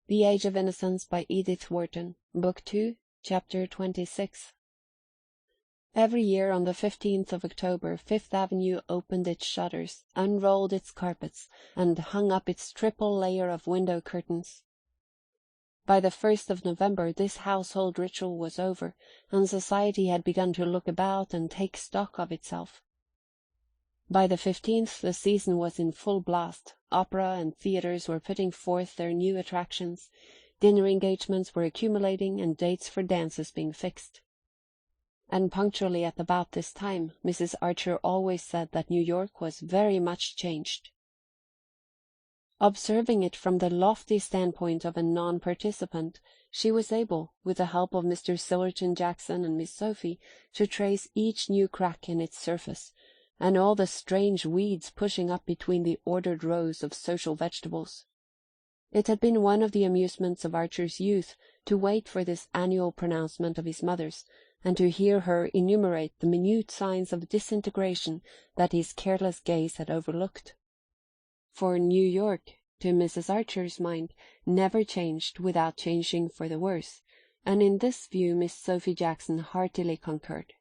The Age of Innocence by Edith Wharton, Book 2, Chapter 26. Every year on the 15th of October, Fifth Avenue opened its shutters, unrolled its carpets, and hung up its triple layer of window curtains. By the 1st of November this household ritual was over, and society had begun to look about and take stock of itself. By the 15th the season was in full blast. Opera and theatres were putting forth their new attractions, dinner engagements were accumulating, and dates for dances being fixed. And punctually at about this time Mrs. Archer always said that New York was very much changed. Observing it from the lofty standpoint of a non-participant, she was able, with the help of Mr. Sillerton Jackson and Miss Sophie, to trace each new crack in its surface, and all the strange weeds pushing up between the ordered rows of social vegetables. It had been one of the amusements of Archer's youth to wait for this annual pronouncement of his mother's, and to hear her enumerate the minute signs of disintegration that his careless gaze had overlooked. For New York, to Mrs. Archer's mind, never changed without changing for the worse, and in this view Miss Sophie Jackson heartily concurred.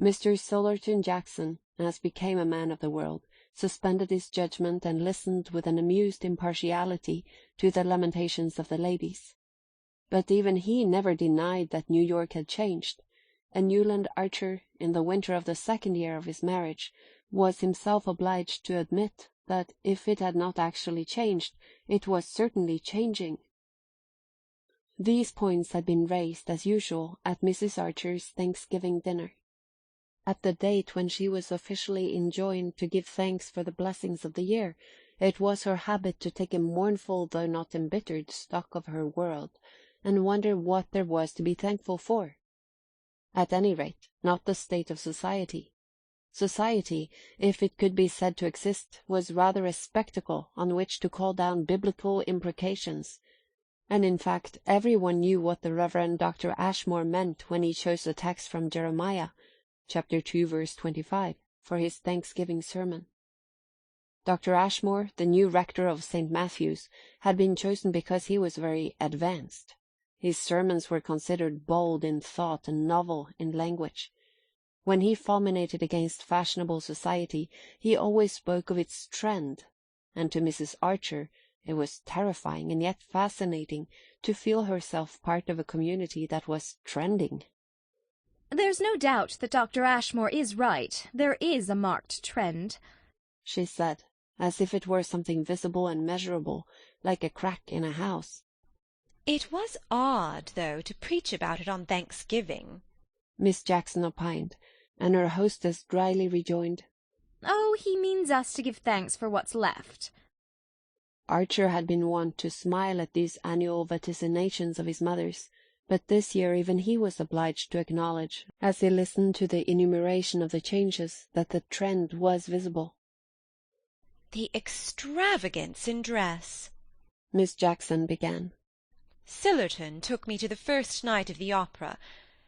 Mr. Sillerton Jackson, as became a man of the world, suspended his judgment and listened with an amused impartiality to the lamentations of the ladies. But even he never denied that New York had changed, and Newland Archer, in the winter of the second year of his marriage, was himself obliged to admit that if it had not actually changed, it was certainly changing. These points had been raised, as usual, at Mrs. Archer's Thanksgiving dinner. At the date when she was officially enjoined to give thanks for the blessings of the year, it was her habit to take a mournful though not embittered stock of her world, and wonder what there was to be thankful for. At any rate, not the state of society. Society, if it could be said to exist, was rather a spectacle on which to call down biblical imprecations, and in fact every one knew what the Reverend Dr. Ashmore meant when he chose a text from Jeremiah, chapter 2, verse 25, for his Thanksgiving sermon. Dr. Ashmore, the new rector of St. Matthew's, had been chosen because he was very advanced. His sermons were considered bold in thought and novel in language. When he fulminated against fashionable society, he always spoke of its trend, and to Mrs. Archer it was terrifying and yet fascinating to feel herself part of a community that was trending. "There's no doubt that Dr. Ashmore is right. There is a marked trend," she said, as if it were something visible and measurable, like a crack in a house. "It was odd, though, to preach about it on Thanksgiving," Miss Jackson opined, and her hostess dryly rejoined, "Oh, he means us to give thanks for what's left." Archer had been wont to smile at these annual vaticinations of his mother's, but this year even he was obliged to acknowledge, as he listened to the enumeration of the changes, that the trend was visible. "The extravagance in dress," Miss Jackson began. "Sillerton took me to the first night of the opera,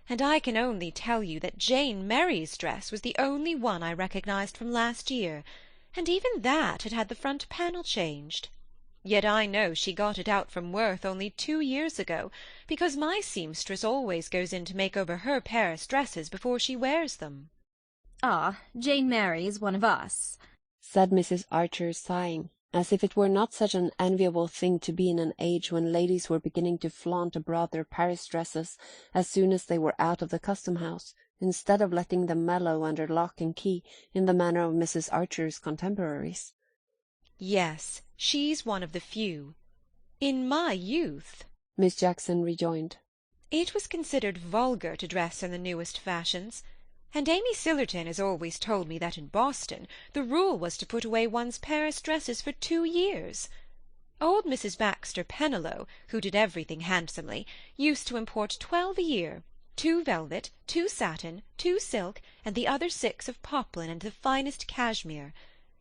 and I can only tell you that Jane Merry's dress was the only one I recognized from last year, and even that had had the front panel changed. Yet I know she got it out from Worth only 2 years ago, because my seamstress always goes in to make over her Paris dresses before she wears them." "Ah, Jane Merry is one of us," said Mrs. Archer, sighing, as if it were not such an enviable thing to be in an age when ladies were beginning to flaunt abroad their Paris dresses as soon as they were out of the custom-house, instead of letting them mellow under lock and key in the manner of Mrs. Archer's contemporaries. "Yes, she's one of the few. In my youth," Miss Jackson rejoined, "it was considered vulgar to dress in the newest fashions, and Amy Sillerton has always told me that in Boston the rule was to put away one's Paris dresses for 2 years. Old Mrs. Baxter Pennilow, who did everything handsomely, used to import 12 a year, 2 velvet, 2 satin, 2 silk, and the other 6 of poplin and the finest cashmere.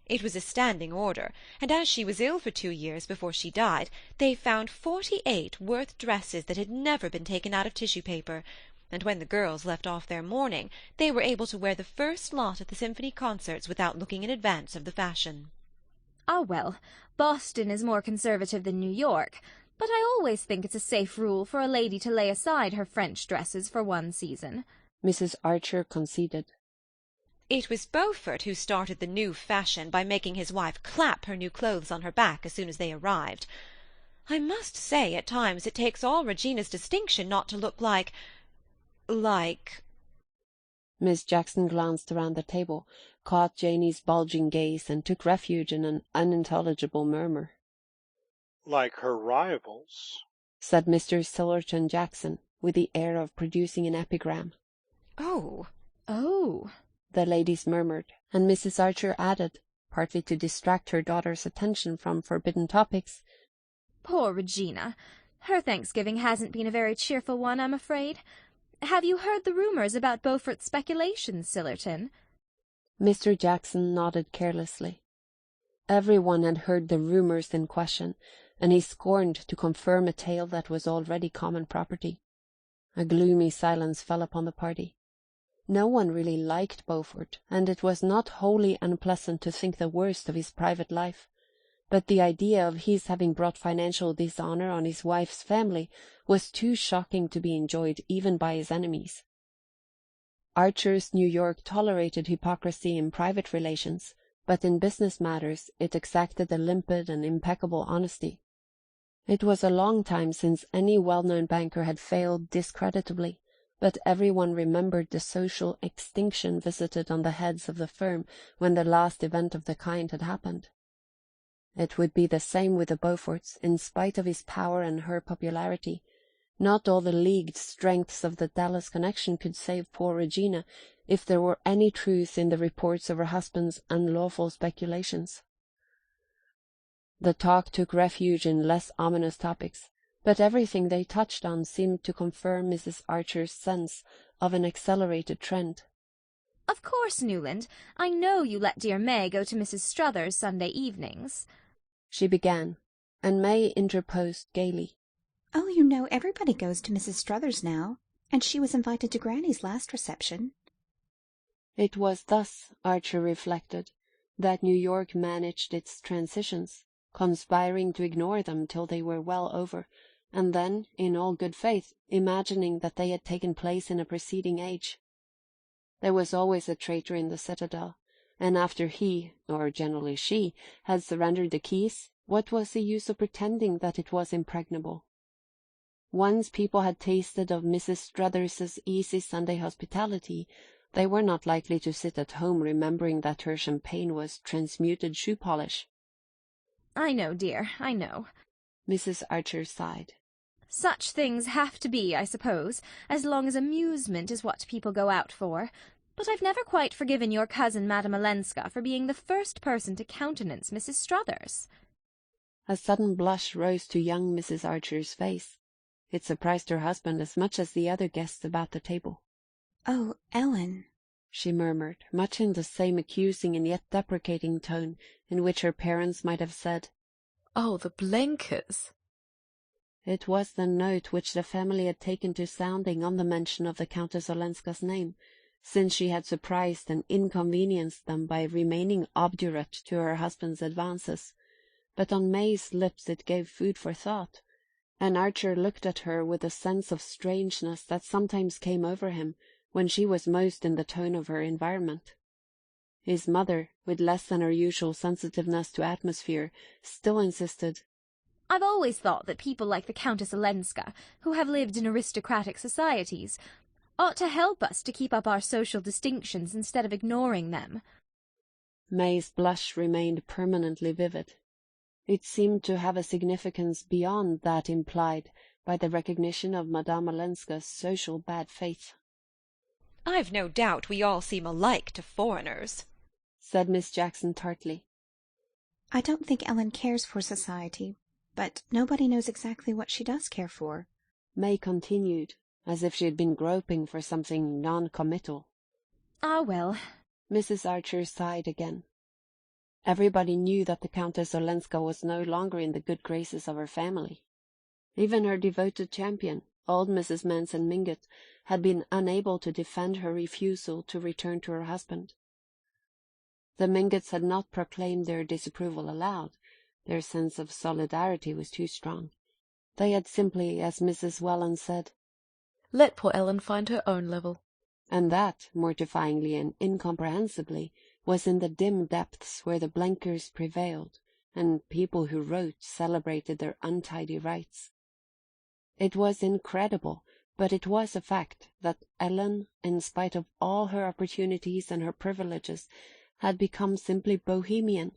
It was a standing order, and as she was ill for 2 years before she died, they found 48 Worth dresses that had never been taken out of tissue paper, and when the girls left off their mourning, they were able to wear the first lot at the symphony concerts without looking in advance of the fashion." Ah, well, Boston is more conservative than New York, but I always think it's a safe rule for a lady to lay aside her French dresses for one season. Mrs. Archer conceded. It was Beaufort who started the new fashion by making his wife clap her new clothes on her back as soon as they arrived. I must say at times it takes all Regina's distinction not to look like... Miss Jackson glanced around the table, caught Janey's bulging gaze, and took refuge in an unintelligible murmur. Like her rivals, said Mr. Sillerton Jackson, with the air of producing an epigram. Oh, the ladies murmured, and Mrs. Archer added, partly to distract her daughter's attention from forbidden topics, poor Regina. Her Thanksgiving hasn't been a very cheerful one, I'm afraid. Have you heard the rumours about Beaufort's speculations, Sillerton? Mr. Jackson nodded carelessly. Everyone had heard the rumours in question, and he scorned to confirm a tale that was already common property. A gloomy silence fell upon the party. No one really liked Beaufort, and it was not wholly unpleasant to think the worst of his private life. But the idea of his having brought financial dishonour on his wife's family was too shocking to be enjoyed even by his enemies. Archer's New York tolerated hypocrisy in private relations, but in business matters it exacted a limpid and impeccable honesty. It was a long time since any well-known banker had failed discreditably, but everyone remembered the social extinction visited on the heads of the firm when the last event of the kind had happened. It would be the same with the Beauforts, in spite of his power and her popularity. Not all the leagued strengths of the Dallas connection could save poor Regina, if there were any truth in the reports of her husband's unlawful speculations. The talk took refuge in less ominous topics, but everything they touched on seemed to confirm Mrs. Archer's sense of an accelerated trend. Of course, Newland, I know you let dear May go to Mrs. Struthers Sunday evenings, she began, and May interposed gaily. Oh, you know everybody goes to Mrs. Struthers now, and she was invited to Granny's last reception. It was thus, Archer reflected, that New York managed its transitions, conspiring to ignore them till they were well over, and then, in all good faith, imagining that they had taken place in a preceding age. There was always a traitor in the citadel, and after he, or generally she, had surrendered the keys, what was the use of pretending that it was impregnable? Once people had tasted of Mrs. Struthers's easy Sunday hospitality, they were not likely to sit at home remembering that her champagne was transmuted shoe polish. I know, dear, I know. Mrs. Archer sighed. Such things have to be, I suppose, as long as amusement is what people go out for. But I've never quite forgiven your cousin Madame Olenska for being the first person to countenance Mrs. Struthers. A sudden blush rose to young Mrs. Archer's face. It surprised her husband as much as the other guests about the table. Oh, Ellen, she murmured, much in the same accusing and yet deprecating tone in which her parents might have said, "Oh, the Blenkers!" It was the note which the family had taken to sounding on the mention of the Countess Olenska's name, since she had surprised and inconvenienced them by remaining obdurate to her husband's advances, but on May's lips it gave food for thought, and Archer looked at her with a sense of strangeness that sometimes came over him when she was most in the tone of her environment. His mother, with less than her usual sensitiveness to atmosphere, still insisted, I've always thought that people like the Countess Olenska, who have lived in aristocratic societies, ought to help us to keep up our social distinctions instead of ignoring them. May's blush remained permanently vivid. It seemed to have a significance beyond that implied by the recognition of Madame Olenska's social bad faith. I've no doubt we all seem alike to foreigners, said Miss Jackson tartly. I don't think Ellen cares for society, but nobody knows exactly what she does care for, May continued, as if she had been groping for something non-committal. Ah, well. Mrs. Archer sighed again. Everybody knew that the Countess Olenska was no longer in the good graces of her family. Even her devoted champion, old Mrs. Manson Mingott, had been unable to defend her refusal to return to her husband. The Mingotts had not proclaimed their disapproval aloud. Their sense of solidarity was too strong. They had simply, as Mrs. Welland said, Let poor Ellen find her own level. And that, mortifyingly and incomprehensibly, was in the dim depths where the Blenkers prevailed, and people who wrote celebrated their untidy rights. It was incredible, but it was a fact, that Ellen, in spite of all her opportunities and her privileges, had become simply bohemian.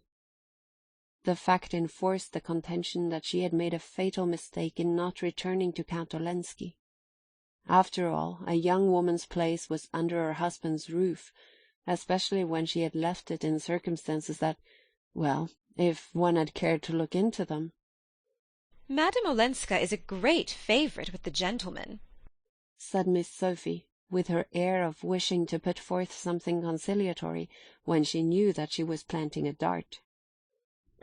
The fact enforced the contention that she had made a fatal mistake in not returning to Count Olenski. After all, a young woman's place was under her husband's roof, especially when she had left it in circumstances that, well, if one had cared to look into them. Madame Olenska is a great favourite with the gentlemen, said Miss Sophie, with her air of wishing to put forth something conciliatory, when she knew that she was planting a dart.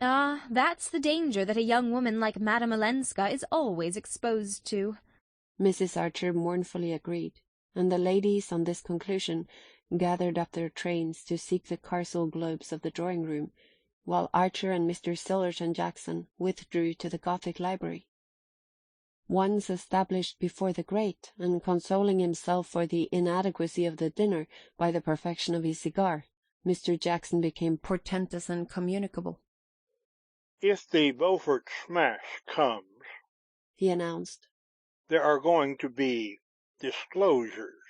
Ah, that's the danger that a young woman like Madame Olenska is always exposed to. Mrs. Archer mournfully agreed, and the ladies, on this conclusion, gathered up their trains to seek the carcel globes of the drawing-room, while Archer and Mr. Sillerton Jackson withdrew to the Gothic library. Once established before the grate, and consoling himself for the inadequacy of the dinner by the perfection of his cigar, Mr. Jackson became portentous and communicable. "If the Beaufort smash comes," he announced, "there are going to be disclosures."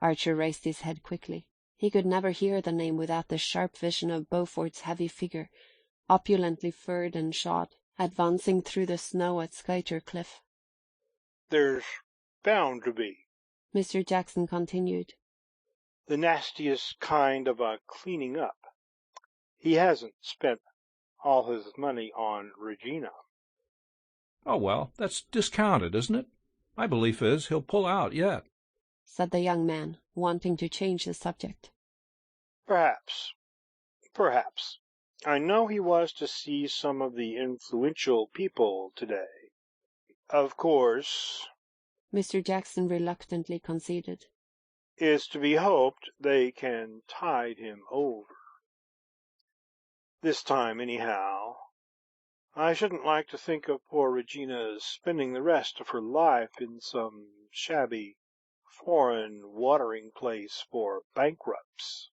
Archer raised his head quickly. He could never hear the name without the sharp vision of Beaufort's heavy figure, opulently furred and shod, advancing through the snow at Skyter Cliff. "There's bound to be," Mr. Jackson continued. "the nastiest kind of a cleaning up. He hasn't spent all his money on Regina." "Oh, well, that's discounted, isn't it? My belief is he'll pull out yet," said the young man, wanting to change the subject. Perhaps. I know he was to see some of the influential people today. Of course, Mr. Jackson reluctantly conceded, it's to be hoped they can tide him over. This time, anyhow. I shouldn't like to think of poor Regina's spending the rest of her life in some shabby foreign watering place for bankrupts.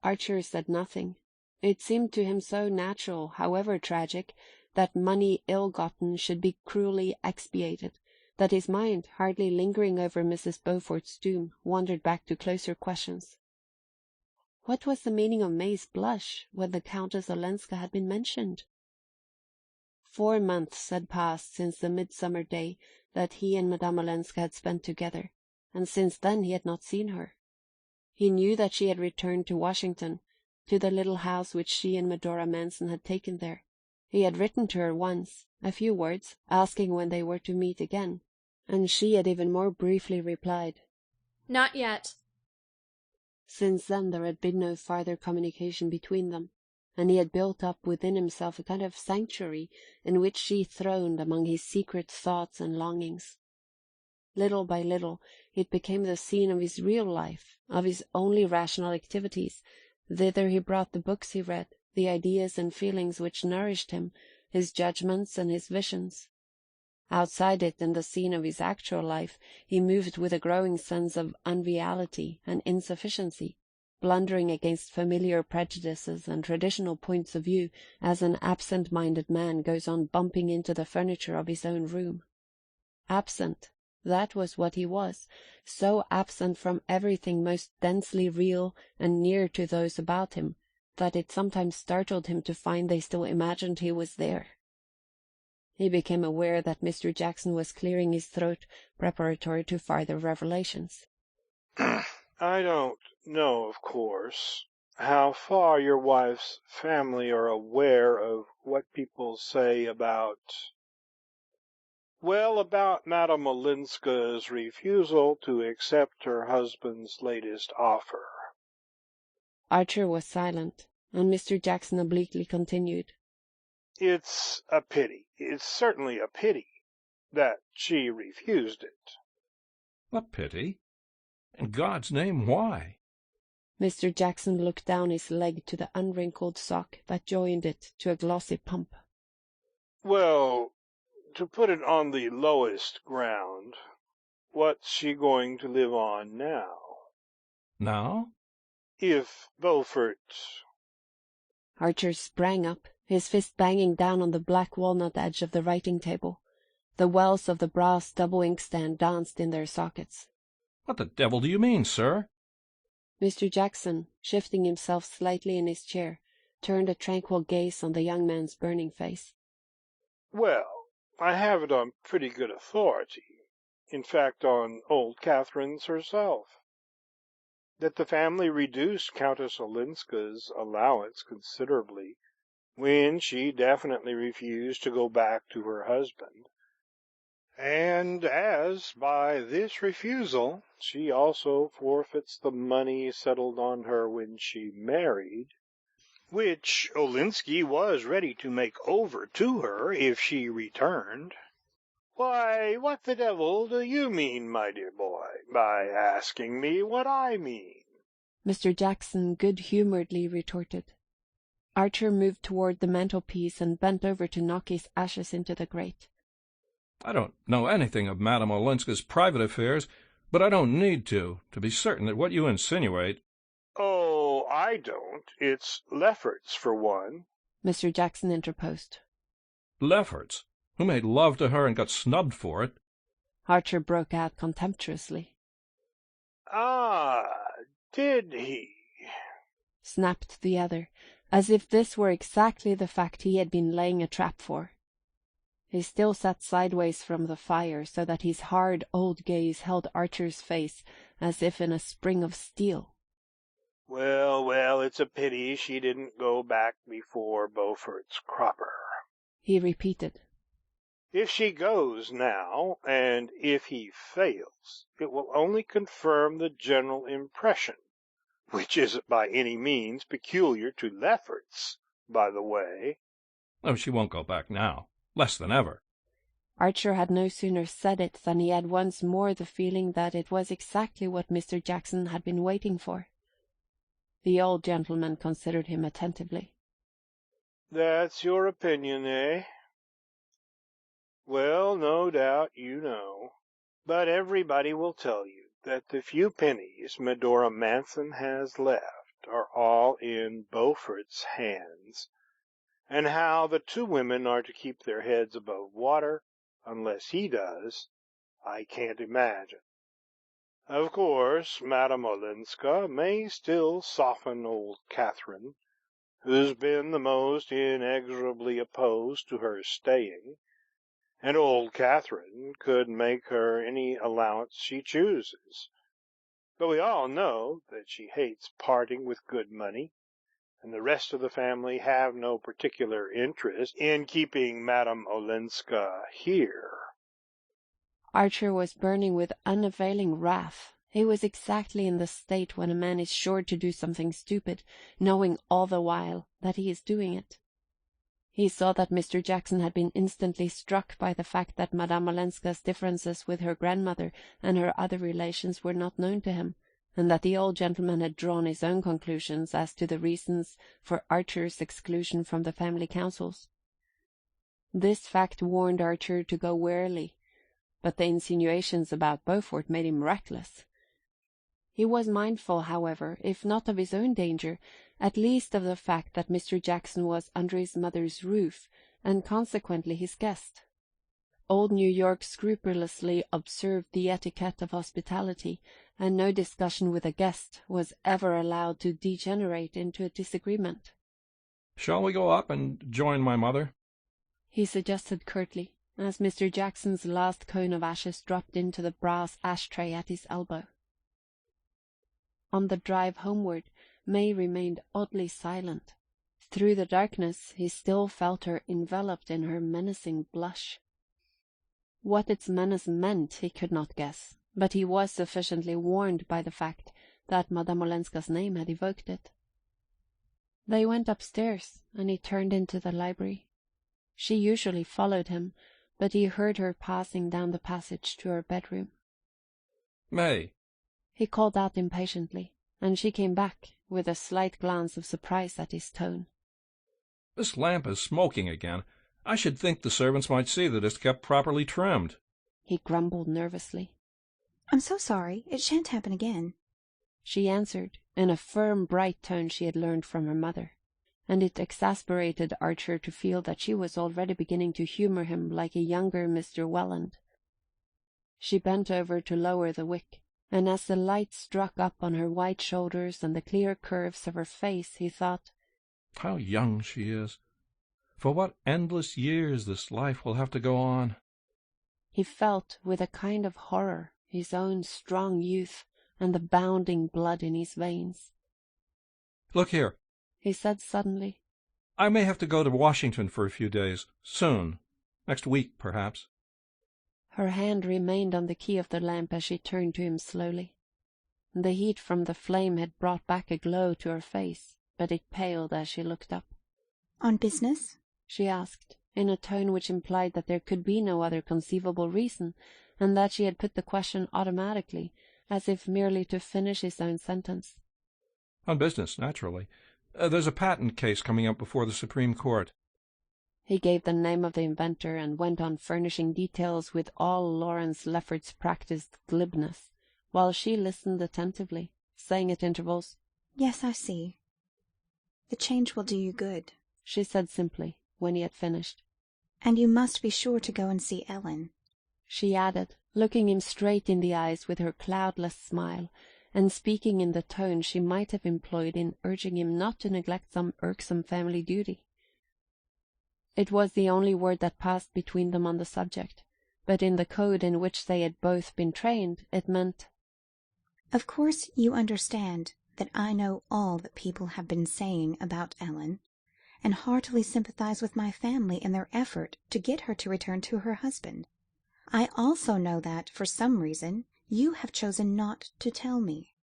Archer said nothing. It seemed to him so natural, however tragic, that money ill-gotten should be cruelly expiated, that his mind, hardly lingering over Mrs. Beaufort's doom, wandered back to closer questions. What was the meaning of May's blush when the Countess Olenska had been mentioned? 4 months had passed since the midsummer day that he and Madame Olenska had spent together, and since then he had not seen her. He knew that she had returned to Washington, to the little house which she and Medora Manson had taken there. He had written to her once, a few words, asking when they were to meet again, and she had even more briefly replied, "Not yet." Since then there had been no farther communication between them, and he had built up within himself a kind of sanctuary in which she throned among his secret thoughts and longings. Little by little it became the scene of his real life, of his only rational activities. Thither he brought the books he read, the ideas and feelings which nourished him, his judgments and his visions. Outside it, in the scene of his actual life, he moved with a growing sense of unreality and insufficiency, blundering against familiar prejudices and traditional points of view, as an absent-minded man goes on bumping into the furniture of his own room. Absent, that was what he was, so absent from everything most densely real and near to those about him, that it sometimes startled him to find they still imagined he was there. He became aware that Mr. Jackson was clearing his throat preparatory to farther revelations. "I don't know, of course, how far your wife's family are aware of what people say about Madame Olenska's refusal to accept her husband's latest offer." Archer was silent, and Mr. Jackson obliquely continued. "It's a pity. It's certainly a pity that she refused it." "A pity? In God's name, why?" Mr. Jackson looked down his leg to the unwrinkled sock that joined it to a glossy pump. Well, to put it on the lowest ground, what's she going to live on now? Now? If Beaufort... Archer sprang up, his fist banging down on the black walnut edge of the writing table. The wells of the brass double inkstand danced in their sockets. What the devil do you mean, sir? Mr. Jackson, shifting himself slightly in his chair, turned a tranquil gaze on the young man's burning face. Well, I have it on pretty good authority, in fact on old Catherine's herself, that the family reduced Countess Olenska's allowance considerably when she definitely refused to go back to her husband. And as, by this refusal, she also forfeits the money settled on her when she married, which Olenski was ready to make over to her if she returned. Why, what the devil do you mean, my dear boy, by asking me what I mean? Mr. Jackson good-humoredly retorted. Archer moved toward the mantelpiece and bent over to knock his ashes into the grate. I don't know anything of Madame Olenska's private affairs, but I don't need to be certain that what you insinuate— Oh, I don't. It's Lefferts, for one. Mr. Jackson interposed. Lefferts, who made love to her and got snubbed for it. Archer broke out contemptuously. Ah, did he? Snapped the other, as if this were exactly the fact he had been laying a trap for. He still sat sideways from the fire, so that his hard old gaze held Archer's face as if in a spring of steel. Well, it's a pity she didn't go back before Beaufort's cropper, he repeated. If she goes now, and if he fails, it will only confirm the general impression, which isn't by any means peculiar to Lefferts, by the way. Oh, she won't go back now. Less than ever. Archer had no sooner said it than he had once more the feeling that it was exactly what Mr. Jackson had been waiting for. The old gentleman considered him attentively. That's your opinion, eh? Well, no doubt you know. But everybody will tell you that the few pennies Medora Manson has left are all in Beaufort's hands, and how the two women are to keep their heads above water, unless he does, I can't imagine. Of course, Madame Olenska may still soften old Catherine, who's been the most inexorably opposed to her staying, and old Catherine could make her any allowance she chooses. But we all know that she hates parting with good money, and the rest of the family have no particular interest in keeping Madame Olenska here. Archer was burning with unavailing wrath. He was exactly in the state when a man is sure to do something stupid, knowing all the while that he is doing it. He saw that Mr. Jackson had been instantly struck by the fact that Madame Olenska's differences with her grandmother and her other relations were not known to him, and that the old gentleman had drawn his own conclusions as to the reasons for Archer's exclusion from the family councils. This fact warned Archer to go warily, but the insinuations about Beaufort made him reckless. He was mindful, however, if not of his own danger, at least of the fact that Mr. Jackson was under his mother's roof, and consequently his guest. Old New York scrupulously observed the etiquette of hospitality, and no discussion with a guest was ever allowed to degenerate into a disagreement. "Shall we go up and join my mother?" he suggested curtly, as Mr. Jackson's last cone of ashes dropped into the brass ash-tray at his elbow. On the drive homeward, May remained oddly silent. Through the darkness he still felt her enveloped in her menacing blush. What its menace meant he could not guess, but he was sufficiently warned by the fact that Madame Olenska's name had evoked it. They went upstairs, and he turned into the library. She usually followed him, but he heard her passing down the passage to her bedroom. "May!" he called out impatiently, and she came back with a slight glance of surprise at his tone. "This lamp is smoking again. I should think the servants might see that it's kept properly trimmed," he grumbled nervously. I'm so sorry. It shan't happen again. She answered, in a firm, bright tone she had learned from her mother, and it exasperated Archer to feel that she was already beginning to humour him like a younger Mr. Welland. She bent over to lower the wick, and as the light struck up on her white shoulders and the clear curves of her face, he thought, "How young she is! For what endless years this life will have to go on!" He felt with a kind of horror his own strong youth and the bounding blood in his veins. "Look here," he said suddenly. "I may have to go to Washington for a few days. Soon. Next week, perhaps." Her hand remained on the key of the lamp as she turned to him slowly. The heat from the flame had brought back a glow to her face, but it paled as she looked up. On business? She asked, in a tone which implied that there could be no other conceivable reason, and that she had put the question automatically, as if merely to finish his own sentence. "On business, naturally. There's a patent case coming up before the Supreme Court." He gave the name of the inventor and went on furnishing details with all Lawrence Lefferts's practised glibness, while she listened attentively, saying at intervals, "Yes, I see. The change will do you good," she said simply, when he had finished. "And you must be sure to go and see Ellen," she added, looking him straight in the eyes with her cloudless smile, and speaking in the tone she might have employed in urging him not to neglect some irksome family duty. It was the only word that passed between them on the subject, but in the code in which they had both been trained, it meant, "Of course you understand that I know all that people have been saying about Ellen, and heartily sympathize with my family in their effort to get her to return to her husband. I also know that, for some reason, you have chosen not to tell me.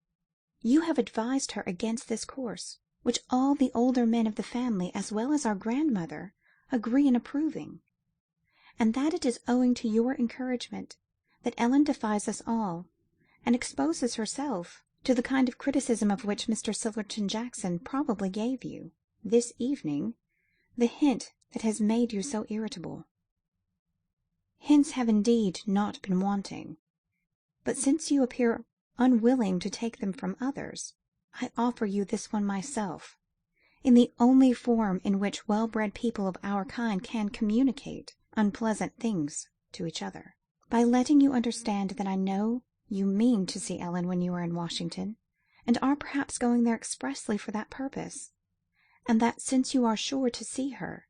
You have advised her against this course, which all the older men of the family, as well as our grandmother, agree in approving, and that it is owing to your encouragement that Ellen defies us all, and exposes herself to the kind of criticism of which Mr. Sillerton Jackson probably gave you, this evening, the hint that has made you so irritable. Hints have indeed not been wanting, but since you appear unwilling to take them from others, I offer you this one myself, in the only form in which well-bred people of our kind can communicate unpleasant things to each other, by letting you understand that I know you mean to see Ellen when you are in Washington, and are perhaps going there expressly for that purpose, and that since you are sure to see her,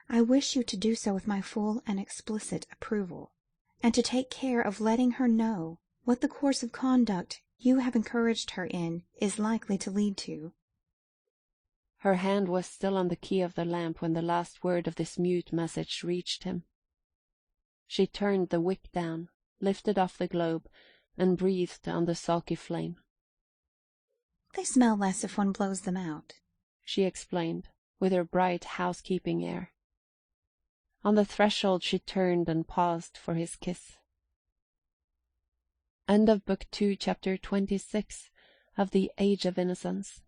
I wish you to do so with my full and explicit approval, and to take care of letting her know what the course of conduct you have encouraged her in is likely to lead to." Her hand was still on the key of the lamp when the last word of this mute message reached him. She turned the wick down, lifted off the globe, and breathed on the sulky flame. "They smell less if one blows them out," she explained, with her bright housekeeping air. On the threshold she turned and paused for his kiss. End of Book 2, Chapter 26 of the Age of Innocence.